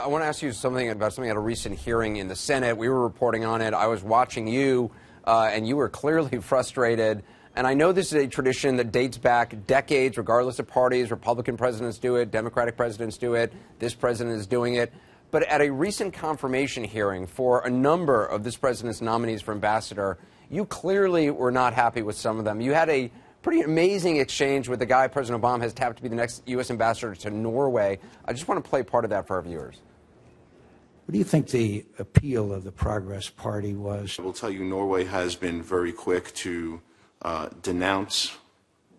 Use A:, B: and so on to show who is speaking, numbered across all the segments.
A: I want to ask you something about something at a recent hearing in the Senate. We were reporting on it. I was watching you, and you were clearly frustrated. And I know this is a tradition that dates back decades, regardless of parties. Republican presidents do it. Democratic presidents do it. This president is doing it. But at a recent confirmation hearing for a number of this president's nominees for ambassador, you clearly were not happy with some of them. You had a pretty amazing exchange with the guy President Obama has tapped to be the next U.S. ambassador to Norway. I just want to play part of that for our viewers.
B: What do you think the appeal of the Progress Party was?
C: I will tell you, Norway has been very quick to denounce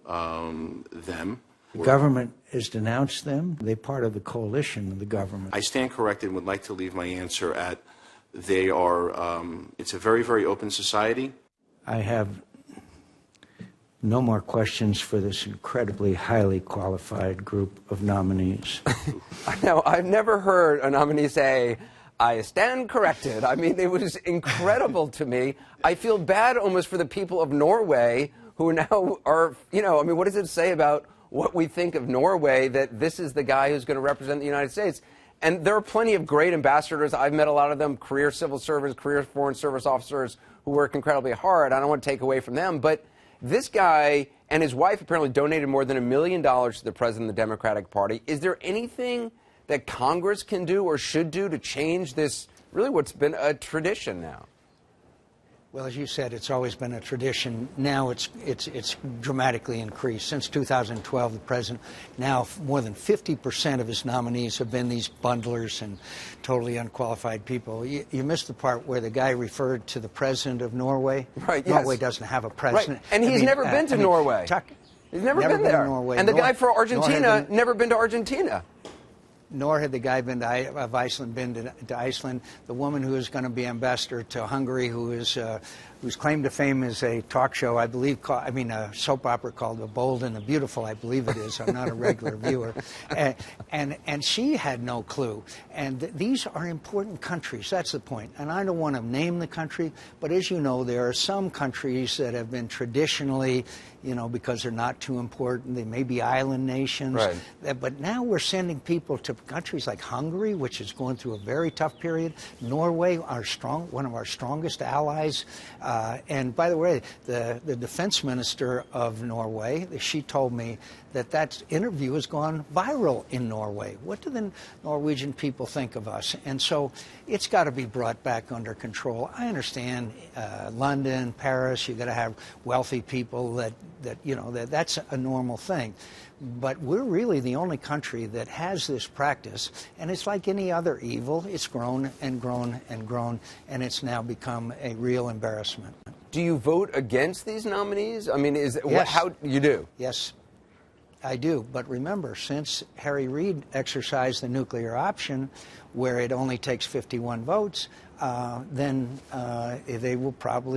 C: them.
B: The government has denounced them. They're part of the coalition of the government.
C: I stand corrected and would like to leave my answer at they are, it's a very, very open society.
B: I have no more questions for this incredibly highly qualified group of nominees.
A: Now, I've never heard a nominee say, I stand corrected. I mean, it was incredible to me. I feel bad almost for the people of Norway who now are, I mean, what does it say about what we think of Norway that this is the guy who's going to represent the United States? And there are plenty of great ambassadors. I've met a lot of them, career civil servants, career foreign service officers who work incredibly hard. I don't want to take away from them. But this guy and his wife apparently donated more than $1 million to the president of the Democratic Party. Is there anything that Congress can do or should do to change this, really what's been a tradition now?
D: Well, as you said, it's always been a tradition. Now it's dramatically increased. Since 2012, the president, now more than 50% of his nominees have been these bundlers and totally unqualified people. You missed the part where the guy referred to the president of Norway.
A: Right, yes.
D: Norway doesn't have a president.
A: Right. And he's never been to Norway. He's never been there.
D: Norway.
A: And the guy for Argentina never been to Argentina.
D: Nor had the guy been of Iceland been to Iceland. The woman who is going to be ambassador to Hungary, whose claim to fame is a talk show, I believe, a soap opera called The Bold and the Beautiful, I believe it is. I'm not a regular viewer. And she had no clue. And these are important countries. That's the point. And I don't want to name the country, but as you know, there are some countries that have been traditionally, because they're not too important. They may be island nations.
A: Right.
D: But now we're sending people to countries like Hungary, which is going through a very tough period. Norway, one of our strongest allies. And by the way, the defense minister of Norway, she told me that interview has gone viral in Norway. What do the Norwegian people think of us? And so it's got to be brought back under control. I understand London, Paris, you got to have wealthy people that's a normal thing. But we're really the only country that has this practice, and it's like any other evil. It's grown and grown and grown, and it's now become a real embarrassment.
A: Do you vote against these nominees? I mean,
D: yes.
A: How you do?
D: Yes, I do. But remember, since Harry Reid exercised the nuclear option, where it only takes 51 votes, then they will probably